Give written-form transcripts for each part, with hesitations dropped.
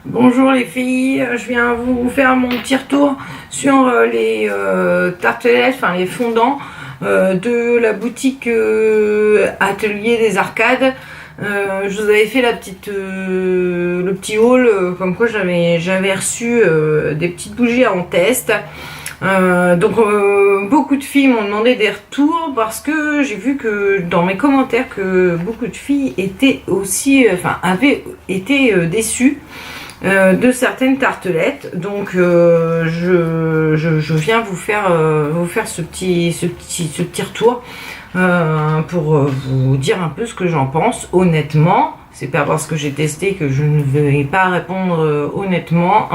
Bonjour les filles, je viens vous faire mon petit retour sur les tartelettes, enfin les fondants de la boutique Atelier des Arcades. Je vous avais fait le petit haul, comme quoi j'avais reçu des petites bougies en test. Beaucoup de filles m'ont demandé des retours parce que j'ai vu que dans mes commentaires que beaucoup de filles étaient aussi, avaient été déçues de certaines tartelettes. Donc je viens vous faire ce petit retour pour vous dire un peu ce que j'en pense honnêtement. C'est pas parce que j'ai testé que je ne vais pas répondre honnêtement.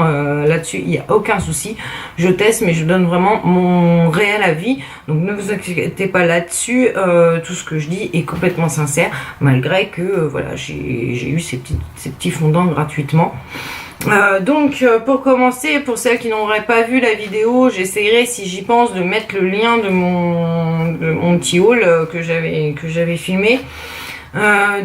Là-dessus, il n'y a aucun souci. Je teste, mais je donne vraiment mon réel avis. Donc ne vous inquiétez pas là-dessus. Tout ce que je dis est complètement sincère, malgré que voilà, j'ai eu ces petits fondants gratuitement. Pour commencer, pour celles qui n'auraient pas vu la vidéo, j'essaierai, si j'y pense, de mettre le lien de mon petit haul que j'avais filmé. La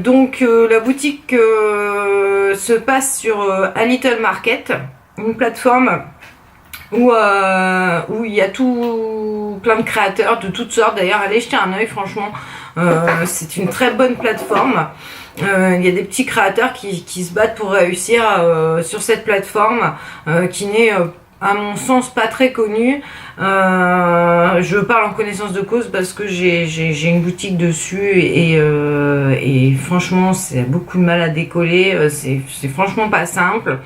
boutique se passe sur A Little Market, une plateforme où il y a plein de créateurs de toutes sortes. D'ailleurs, allez jeter un œil, franchement, c'est une très bonne plateforme. Il y a des petits créateurs qui se battent pour réussir sur cette plateforme qui n'est à mon sens pas très connue. Je parle en connaissance de cause parce que j'ai une boutique dessus et franchement c'est beaucoup de mal à décoller, c'est franchement pas simple.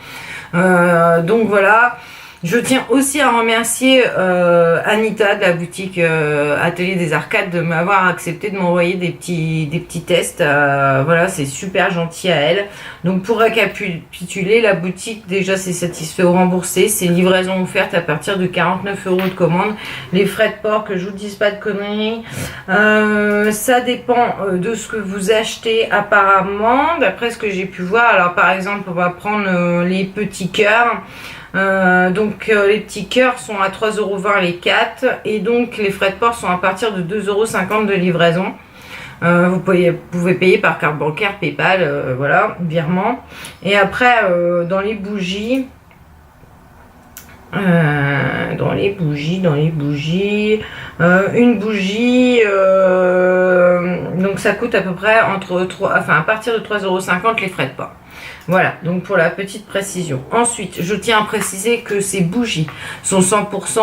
Donc voilà. Je tiens aussi à remercier Anita de la boutique Atelier des Arcades de m'avoir accepté de m'envoyer des petits tests. Voilà, c'est super gentil à elle. Donc pour récapituler, la boutique déjà c'est satisfait ou remboursé. C'est livraison offerte à partir de 49 € de commande. Les frais de port, que je vous dise pas de conneries. Ça dépend de ce que vous achetez apparemment, d'après ce que j'ai pu voir. Alors par exemple, on va prendre les petits cœurs. Les petits cœurs sont à 3,20 € les 4 et donc les frais de port sont à partir de 2,50 € de livraison. Vous pouvez payer par carte bancaire, PayPal, voilà, virement. Et après dans les bougies, une bougie, donc ça coûte à peu près à partir de 3,50 € les frais de port. Voilà, donc pour la petite précision. Ensuite, je tiens à préciser que ces bougies sont 100%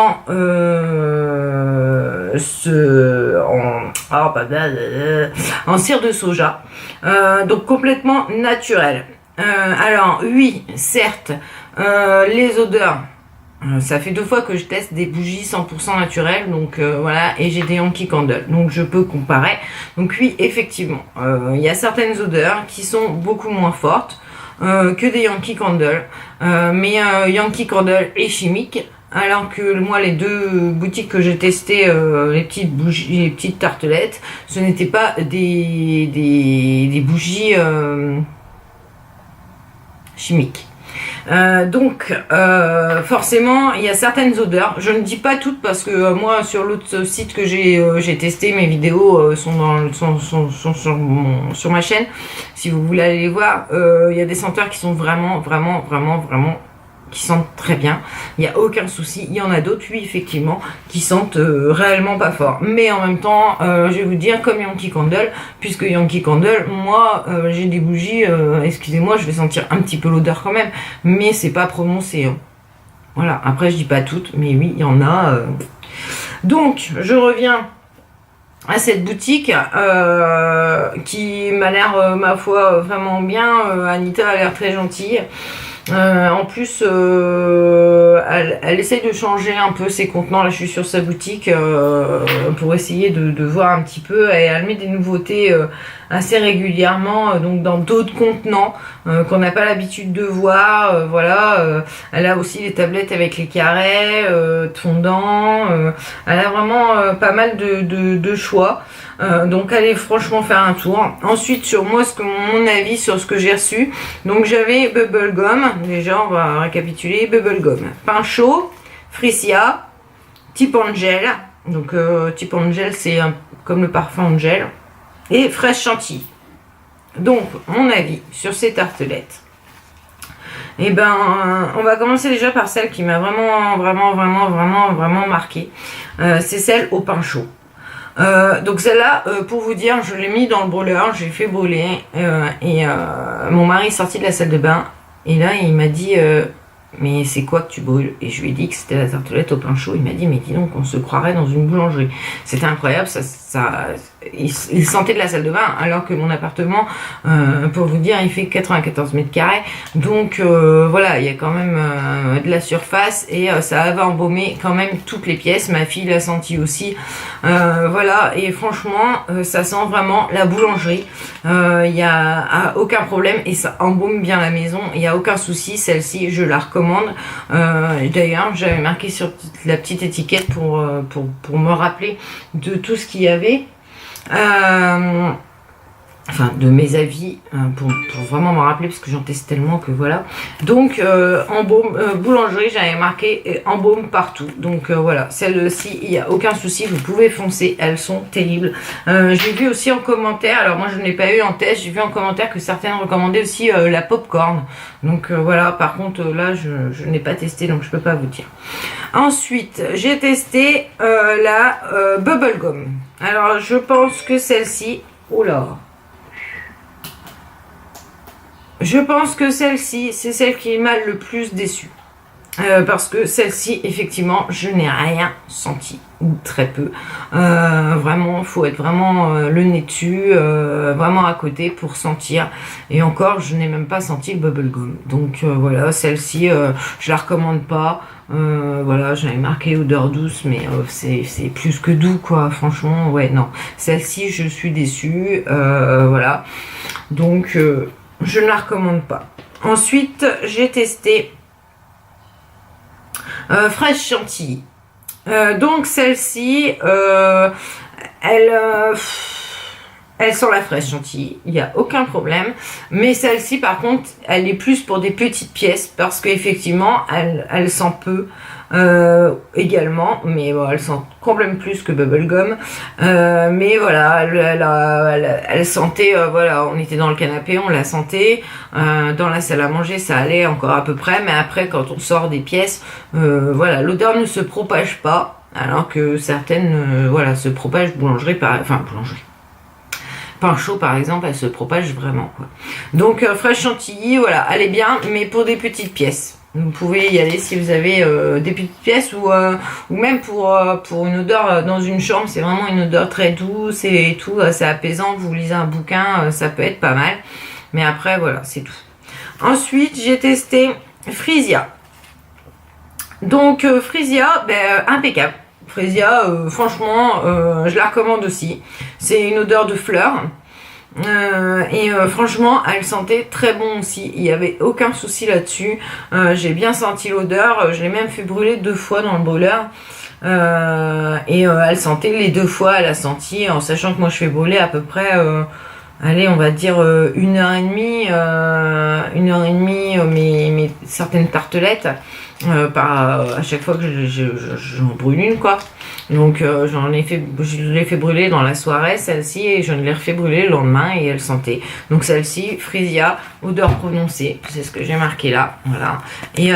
en cire de soja, donc complètement naturel. Alors oui, certes, les odeurs. Ça fait 2 fois que je teste des bougies 100% naturelles, donc voilà, et j'ai des Yankee Candle, donc je peux comparer. Donc oui, effectivement, il y a certaines odeurs qui sont beaucoup moins fortes que des Yankee Candle, mais Yankee Candle est chimique, alors que moi les 2 boutiques que j'ai testées, les petites bougies, les petites tartelettes, ce n'étaient pas des bougies chimiques. Forcément il y a certaines odeurs, je ne dis pas toutes parce que moi sur l'autre site que j'ai testé, mes vidéos sont sur ma chaîne, si vous voulez aller les voir. Il y a des senteurs qui sont vraiment qui sentent très bien, il n'y a aucun souci. Il y en a d'autres, oui, effectivement, qui sentent réellement pas fort. Mais en même temps, je vais vous dire, comme Yankee Candle, puisque Yankee Candle, moi, j'ai des bougies, excusez-moi, je vais sentir un petit peu l'odeur quand même, mais c'est pas prononcé. Hein. Voilà, après, je dis pas toutes, mais oui, il y en a. Donc, je reviens à cette boutique qui m'a l'air, ma foi, vraiment bien. Anita a l'air très gentille. En plus, elle essaye de changer un peu ses contenants. Là, je suis sur sa boutique pour essayer de voir un petit peu. Et elle met des nouveautés assez régulièrement, donc dans d'autres contenants qu'on n'a pas l'habitude de voir. Voilà. Elle a aussi les tablettes avec les carrés, fondants. Elle a vraiment pas mal de choix. Donc allez franchement faire un tour. Ensuite sur moi, mon avis sur ce que j'ai reçu. Donc j'avais Bubblegum, déjà on va récapituler. Bubblegum, pain chaud, Frisia, Tip Angel. Donc Tip Angel c'est comme le parfum Angel. Et fraise chantilly. Donc mon avis sur ces tartelettes. Et ben, on va commencer déjà par celle qui m'a vraiment marqué. C'est celle au pain chaud. Donc celle-là, pour vous dire, je l'ai mis dans le brûleur, j'ai fait brûler et mon mari est sorti de la salle de bain et là il m'a dit mais c'est quoi que tu brûles? Et je lui ai dit que c'était la tartelette au pain chaud. Il m'a dit mais dis donc, on se croirait dans une boulangerie. C'était incroyable, il sentait de la salle de bain alors que mon appartement, pour vous dire, il fait 94 mètres carrés. Donc voilà, il y a quand même de la surface et ça avait embaumé quand même toutes les pièces. Ma fille l'a senti aussi. Voilà, et franchement, ça sent vraiment la boulangerie. Il y a aucun problème et ça embaume bien la maison. Il n'y a aucun souci. Celle-ci, je la recommande. D'ailleurs, j'avais marqué sur la petite étiquette pour me rappeler de tout ce qu'il y avait. Enfin, de mes avis, pour vraiment m'en rappeler, parce que j'en teste tellement que voilà. Donc, embaume, boulangerie, j'avais marqué embaume partout. Donc voilà, celle-ci, il n'y a aucun souci, vous pouvez foncer, elles sont terribles. J'ai vu aussi en commentaire, alors moi je n'ai pas eu en test, j'ai vu en commentaire que certaines recommandaient aussi la popcorn. Donc voilà, par contre là, je n'ai pas testé, donc je peux pas vous dire. Ensuite, j'ai testé la bubblegum. Alors, je pense que celle-ci, oh là, je pense que celle-ci, c'est celle qui m'a le plus déçue. Parce que celle-ci, effectivement, je n'ai rien senti, ou très peu. Vraiment, faut être vraiment le nez dessus, vraiment à côté pour sentir. Et encore, je n'ai même pas senti le bubblegum. Donc voilà, celle-ci, je la recommande pas. Voilà, j'avais marqué odeur douce, mais c'est plus que doux, quoi. Franchement, ouais, non. Celle-ci, je suis déçue. Voilà. Donc, je ne la recommande pas. Ensuite, j'ai testé fraîche chantilly. Donc celle-ci, elle sent la fraîche chantilly, il n'y a aucun problème. Mais celle-ci, par contre, elle est plus pour des petites pièces parce qu'effectivement, elle sent peu également, mais bon, elle sent complètement plus que bubblegum. Mais voilà, elle sentait, voilà, on était dans le canapé, on la sentait. Dans la salle à manger, ça allait encore à peu près, mais après, quand on sort des pièces, voilà, l'odeur ne se propage pas, alors que certaines, voilà, se propagent boulangerie, boulangerie. Pain chaud par exemple, elle se propage vraiment, quoi. Donc fraîche chantilly, voilà, elle est bien, mais pour des petites pièces. Vous pouvez y aller si vous avez des petites pièces ou même pour une odeur dans une chambre. C'est vraiment une odeur très douce et tout, c'est apaisant. Vous lisez un bouquin, ça peut être pas mal. Mais après, voilà, c'est tout. Ensuite, j'ai testé Frisia. Donc Frisia, impeccable. Frisia, franchement, je la recommande aussi. C'est une odeur de fleurs. Franchement, elle sentait très bon aussi. Il n'y avait aucun souci là-dessus. J'ai bien senti l'odeur. Je l'ai même fait brûler 2 fois dans le brûleur. Elle sentait les 2 fois. Elle a senti, en sachant que moi je fais brûler à peu près... allez, on va dire 1h30, mes certaines tartelettes à chaque fois que j'en brûle une, quoi. Donc je l'ai fait brûler dans la soirée, celle-ci, et je l'ai refait brûler le lendemain et elle sentait. Donc celle-ci, Frisia, odeur prononcée, c'est ce que j'ai marqué là, voilà. Et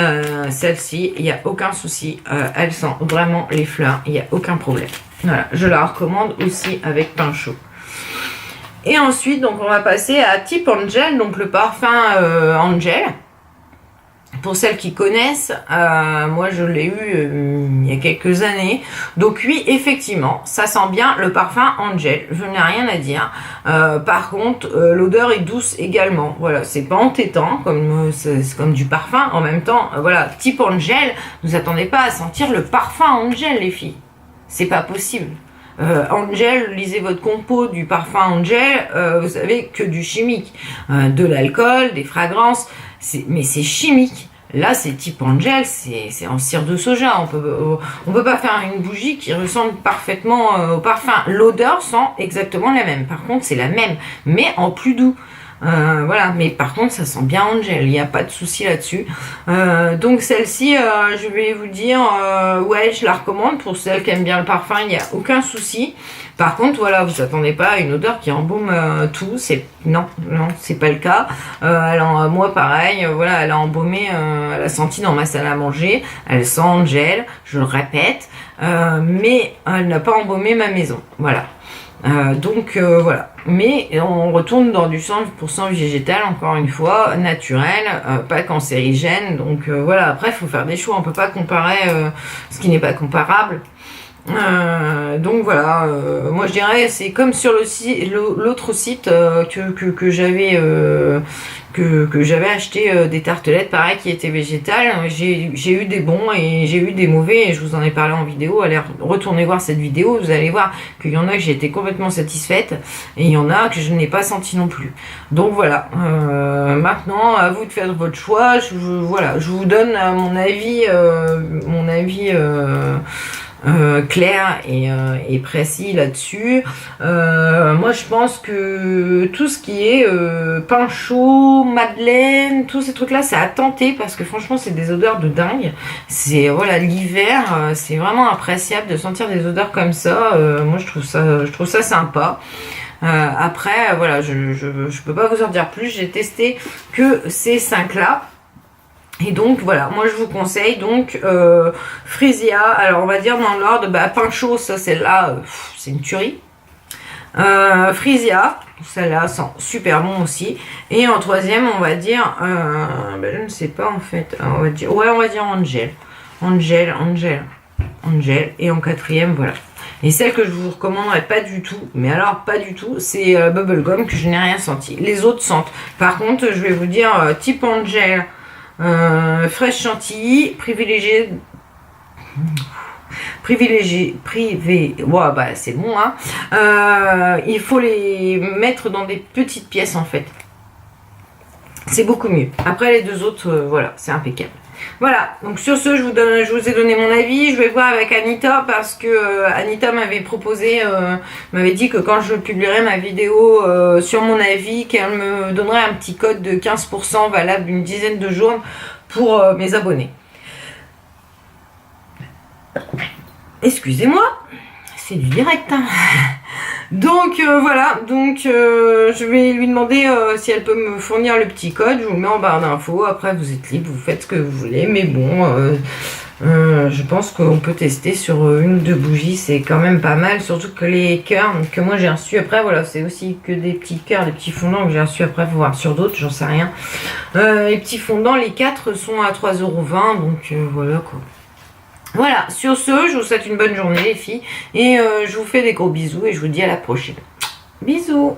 celle-ci, il n'y a aucun souci, elle sent vraiment les fleurs, il n'y a aucun problème. Voilà, je la recommande aussi avec pain chaud. Et ensuite, donc on va passer à Tip Angel, donc le parfum Angel. Pour celles qui connaissent, moi je l'ai eu il y a quelques années. Donc oui, effectivement, ça sent bien le parfum Angel. Je n'ai rien à dire. Par contre, l'odeur est douce également. Voilà, c'est pas entêtant, c'est comme du parfum. En même temps, voilà, Tip Angel, ne vous attendez pas à sentir le parfum Angel, les filles. C'est pas possible. Angel, lisez votre compo du parfum Angel, vous savez que du chimique, de l'alcool, des fragrances, mais c'est chimique. Là, c'est Tip Angel, c'est en cire de soja. On peut pas faire une bougie qui ressemble parfaitement au parfum. L'odeur sent exactement la même. Par contre, c'est la même, mais en plus doux. Voilà, mais par contre ça sent bien Angel, il n'y a pas de souci là-dessus. Donc celle-ci, je vais vous dire, ouais, je la recommande pour celles qui aiment bien le parfum, il n'y a aucun souci. Par contre, voilà, vous attendez pas à une odeur qui embaume tout. Non, c'est pas le cas. Moi, pareil, voilà, elle a embaumé, elle a senti dans ma salle à manger. Elle sent Angel, je le répète, mais elle n'a pas embaumé ma maison. Voilà. Voilà. Mais on retourne dans du 100% végétal, encore une fois, naturel, pas cancérigène. Voilà, après, il faut faire des choix. On peut pas comparer ce qui n'est pas comparable. Voilà, moi je dirais c'est comme sur l'autre site que j'avais que j'avais acheté des tartelettes pareil qui étaient végétales. J'ai eu des bons et j'ai eu des mauvais et je vous en ai parlé en vidéo. Allez retourner voir cette vidéo, vous allez voir qu'il y en a que j'ai été complètement satisfaite et il y en a que je n'ai pas senti non plus. Donc voilà, maintenant à vous de faire votre choix. Je vous donne mon avis clair et précis là-dessus. Moi je pense que tout ce qui est pain chaud, madeleine, tous ces trucs là c'est à tenter parce que franchement c'est des odeurs de dingue. C'est voilà, l'hiver c'est vraiment appréciable de sentir des odeurs comme ça. Moi je trouve ça sympa. Après voilà, je peux pas vous en dire plus, j'ai testé que ces 5 là. Et donc voilà, moi je vous conseille donc Frisia, alors on va dire dans l'ordre, pain chaud, ça celle-là, c'est une tuerie. Frisia, celle-là sent super bon aussi. Et en troisième, on va dire, je ne sais pas en fait, on va dire Angel. Angel. Et en quatrième, voilà. Et celle que je vous recommanderais pas du tout, mais alors pas du tout, c'est Bubblegum que je n'ai rien senti. Les autres sentent. Par contre, je vais vous dire type Angel. Fraîche chantilly, privé, c'est bon hein. Il faut les mettre dans des petites pièces en fait, c'est beaucoup mieux. Après les deux autres, voilà, c'est impeccable. Voilà, donc sur ce, je vous ai donné mon avis. Je vais voir avec Anita parce que Anita m'avait proposé, m'avait dit que quand je publierai ma vidéo sur mon avis, qu'elle me donnerait un petit code de 15% valable une dizaine de jours pour mes abonnés. Excusez-moi, c'est du direct. Hein. Donc voilà, je vais lui demander si elle peut me fournir le petit code, je vous le mets en barre d'infos, après vous êtes libre, vous faites ce que vous voulez, mais bon, je pense qu'on peut tester sur une ou deux bougies, c'est quand même pas mal, surtout que les cœurs que moi j'ai reçus après, voilà, c'est aussi que des petits cœurs, des petits fondants que j'ai reçus après, faut voir sur d'autres, j'en sais rien. Les petits fondants, les 4 sont à 3,20 €, donc voilà quoi. Voilà, sur ce, je vous souhaite une bonne journée les filles et je vous fais des gros bisous et je vous dis à la prochaine. Bisous.